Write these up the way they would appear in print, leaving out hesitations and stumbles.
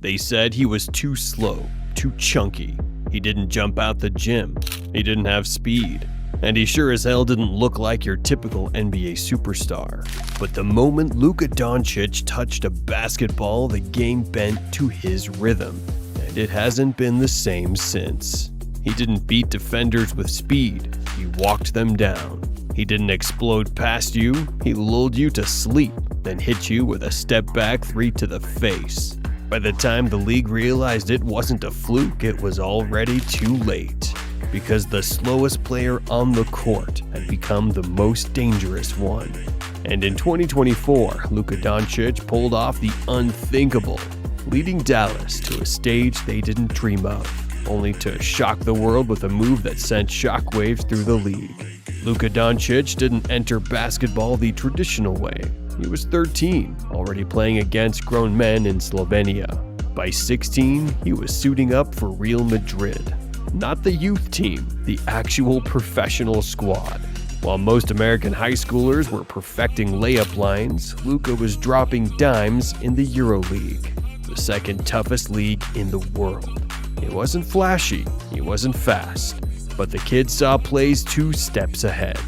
They said he was too slow, too chunky. He didn't jump out the gym. He didn't have speed. And he sure as hell didn't look like your typical NBA superstar. But the moment Luka Doncic touched a basketball, the game bent to his rhythm. And it hasn't been the same since. He didn't beat defenders with speed. He walked them down. He didn't explode past you. He lulled you to sleep, then hit you with a step-back three to the face. By the time the league realized it wasn't a fluke, it was already too late. Because the slowest player on the court had become the most dangerous one. And in 2024, Luka Doncic pulled off the unthinkable, leading Dallas to a stage they didn't dream of, only to shock the world with a move that sent shockwaves through the league. Luka Doncic didn't enter basketball the traditional way. He was 13, already playing against grown men in Slovenia. By 16, he was suiting up for Real Madrid. Not the youth team, the actual professional squad. While most American high schoolers were perfecting layup lines, Luka was dropping dimes in the EuroLeague, the second toughest league in the world. It wasn't flashy, he wasn't fast, but the kid saw plays 2 steps ahead.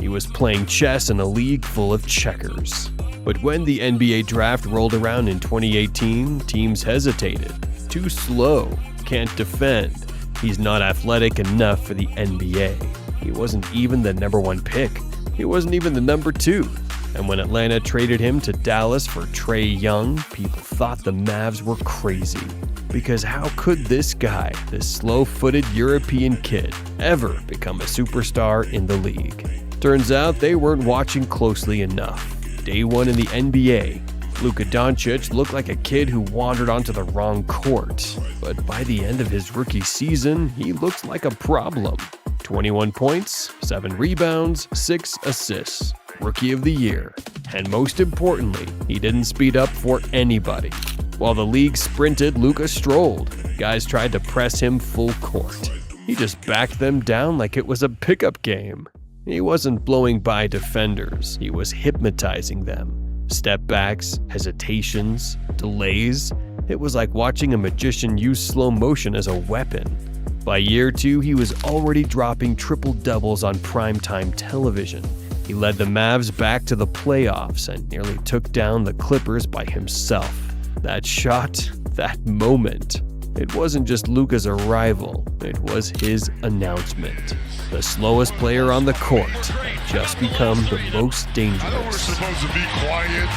He was playing chess in a league full of checkers. But when the NBA draft rolled around in 2018, teams hesitated. Too slow, can't defend. He's not athletic enough for the NBA. He wasn't even the number 1 pick. He wasn't even the number 2. And when Atlanta traded him to Dallas for Trae Young, people thought the Mavs were crazy. Because how could this guy, this slow-footed European kid, ever become a superstar in the league? Turns out they weren't watching closely enough. Day 1 in the NBA, Luka Doncic looked like a kid who wandered onto the wrong court. But by the end of his rookie season, he looked like a problem. 21 points, 7 rebounds, 6 assists. Rookie of the Year. And most importantly, he didn't speed up for anybody. While the league sprinted, Luka strolled. Guys tried to press him full court. He just backed them down like it was a pickup game. He wasn't blowing by defenders, he was hypnotizing them. Step backs, hesitations, delays. It was like watching a magician use slow motion as a weapon. By year 2, he was already dropping triple-doubles on primetime television. He led the Mavs back to the playoffs and nearly took down the Clippers by himself. That shot, that moment. It wasn't just Luka's arrival, it was his announcement. The slowest player on the court had just become the most dangerous. I know we're supposed to be quiet.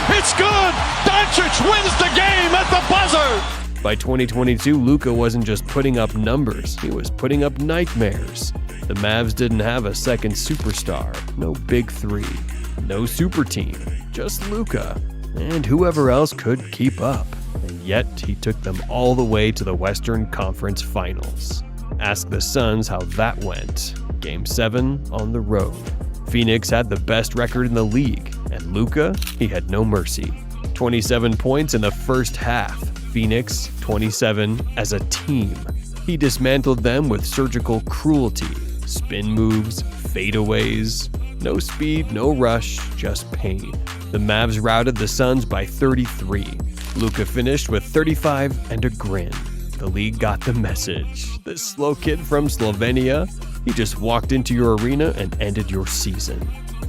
It's good! Doncic wins the game at the buzzer! By 2022, Luka wasn't just putting up numbers, he was putting up nightmares. The Mavs didn't have a second superstar, no big 3, no super team, just Luka. And whoever else could keep up. And yet, he took them all the way to the Western Conference Finals. Ask the Suns how that went. Game 7 on the road. Phoenix had the best record in the league, and Luka, he had no mercy. 27 points in the first half. Phoenix, 27 as a team. He dismantled them with surgical cruelty. Spin moves, fadeaways. No speed, no rush, just pain. The Mavs routed the Suns by 33. Luka finished with 35 and a grin. The league got the message. This slow kid from Slovenia, he just walked into your arena and ended your season.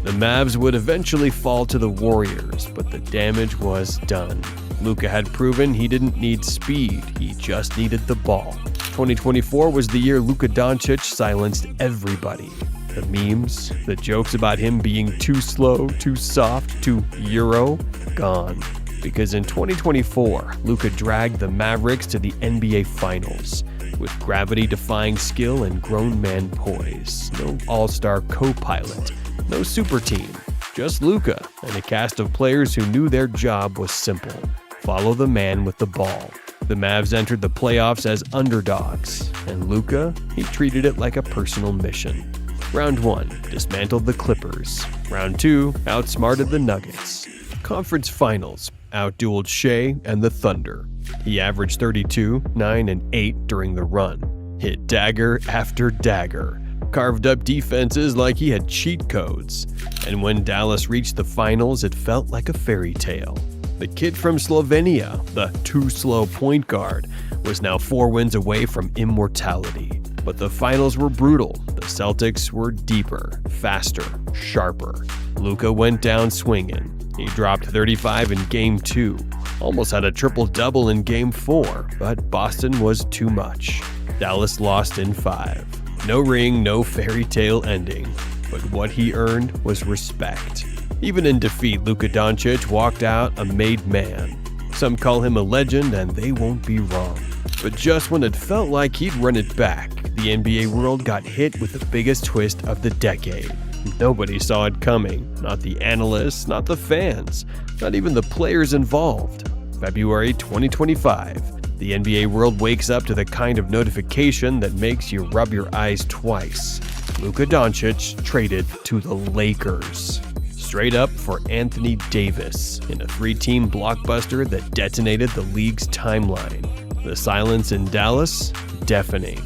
The Mavs would eventually fall to the Warriors, but the damage was done. Luka had proven he didn't need speed, he just needed the ball. 2024 was the year Luka Doncic silenced everybody. The memes, the jokes about him being too slow, too soft, too Euro, gone. Because in 2024, Luka dragged the Mavericks to the NBA Finals with gravity-defying skill and grown man poise. No all-star co-pilot, no super team, just Luka and a cast of players who knew their job was simple: follow the man with the ball. The Mavs entered the playoffs as underdogs, and Luka, he treated it like a personal mission. Round 1, dismantled the Clippers. Round 2, outsmarted the Nuggets. Conference Finals, outdueled Shea and the Thunder. He averaged 32, 9, and 8 during the run. Hit dagger after dagger. Carved up defenses like he had cheat codes. And when Dallas reached the finals, it felt like a fairy tale. The kid from Slovenia, the too-slow point guard, was now 4 wins away from immortality. But the finals were brutal. The Celtics were deeper, faster, sharper. Luka went down swinging. He dropped 35 in Game 2, almost had a triple-double in Game 4, but Boston was too much. Dallas lost in 5. No ring, no fairy tale ending, but what he earned was respect. Even in defeat, Luka Doncic walked out a made man. Some call him a legend, and they won't be wrong. But just when it felt like he'd run it back, the NBA world got hit with the biggest twist of the decade. Nobody saw it coming. Not the analysts, not the fans, not even the players involved. February 2025. The NBA world wakes up to the kind of notification that makes you rub your eyes twice. Luka Doncic traded to the Lakers. Straight up for Anthony Davis in a 3-team blockbuster that detonated the league's timeline. The silence in Dallas, deafening.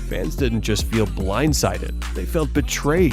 Fans didn't just feel blindsided, they felt betrayed.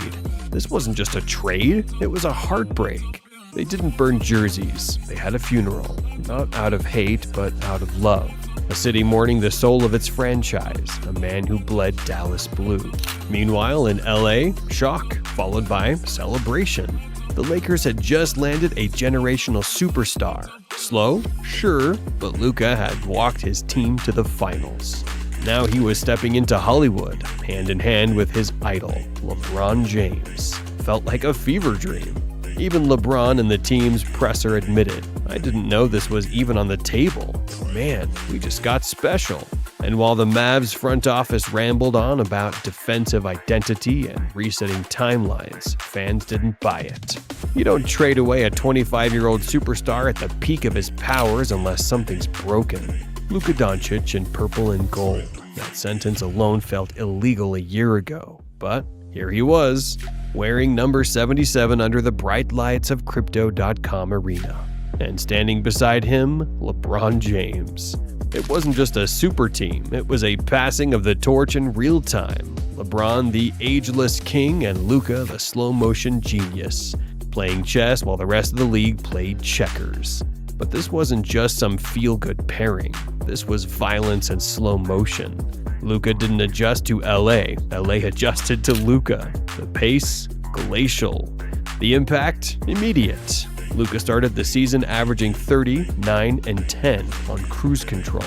This wasn't just a trade, it was a heartbreak. They didn't burn jerseys, they had a funeral. Not out of hate, but out of love. A city mourning the soul of its franchise, a man who bled Dallas blue. Meanwhile, in LA, shock, followed by celebration. The Lakers had just landed a generational superstar. Slow? Sure, but Luka had walked his team to the finals. Now he was stepping into Hollywood, hand in hand with his idol, LeBron James. Felt like a fever dream. Even LeBron and the team's presser admitted, "I didn't know this was even on the table. Man, we just got special." And while the Mavs front office rambled on about defensive identity and resetting timelines, fans didn't buy it. You don't trade away a 25-year-old superstar at the peak of his powers unless something's broken. Luka Doncic in purple and gold. That sentence alone felt illegal a year ago. But here he was, wearing number 77 under the bright lights of Crypto.com Arena. And standing beside him, LeBron James. It wasn't just a super team, it was a passing of the torch in real time. LeBron, the ageless king, and Luka, the slow-motion genius, playing chess while the rest of the league played checkers. But this wasn't just some feel-good pairing. This was violence and slow motion. Luka didn't adjust to LA. LA adjusted to Luka. The pace, glacial. The impact, immediate. Luka started the season averaging 30, 9, and 10 on cruise control.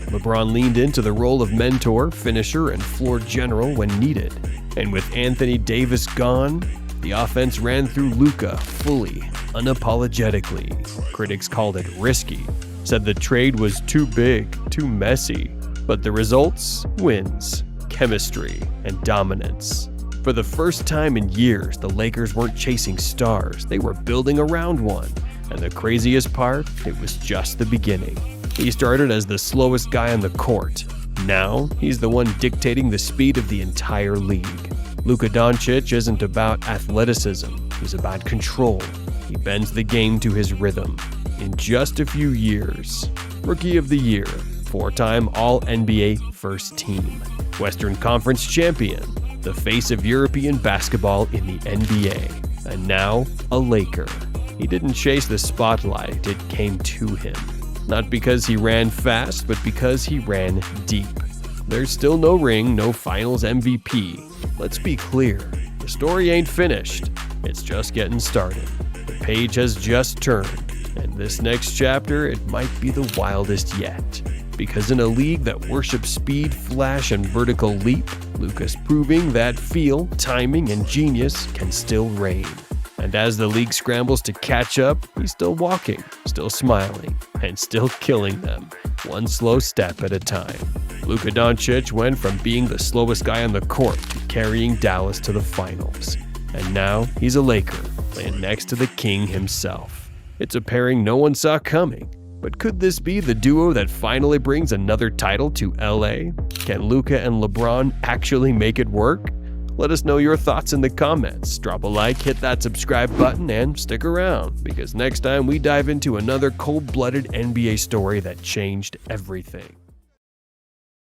LeBron leaned into the role of mentor, finisher, and floor general when needed. And with Anthony Davis gone, the offense ran through Luka fully, unapologetically. Critics called it risky, said the trade was too big, too messy. But the results? Wins, chemistry, and dominance. For the first time in years, the Lakers weren't chasing stars, they were building around one. And the craziest part, it was just the beginning. He started as the slowest guy on the court. Now, he's the one dictating the speed of the entire league. Luka Doncic isn't about athleticism, he's about control. He bends the game to his rhythm. In just a few years, Rookie of the Year, 4-time All-NBA First Team, Western Conference Champion, the face of European basketball in the NBA, and now a Laker. He didn't chase the spotlight, it came to him. Not because he ran fast, but because he ran deep. There's still no ring, no finals MVP. Let's be clear, the story ain't finished, it's just getting started. The page has just turned, and this next chapter, it might be the wildest yet. Because in a league that worships speed, flash, and vertical leap, Luka's proving that feel, timing, and genius can still reign. And as the league scrambles to catch up, he's still walking, still smiling, and still killing them, one slow step at a time. Luka Doncic went from being the slowest guy on the court to carrying Dallas to the finals. And now he's a Laker, playing next to the king himself. It's a pairing no one saw coming. But could this be the duo that finally brings another title to LA? Can Luka and LeBron actually make it work? Let us know your thoughts in the comments. Drop a like, hit that subscribe button, and stick around, because next time we dive into another cold-blooded NBA story that changed everything.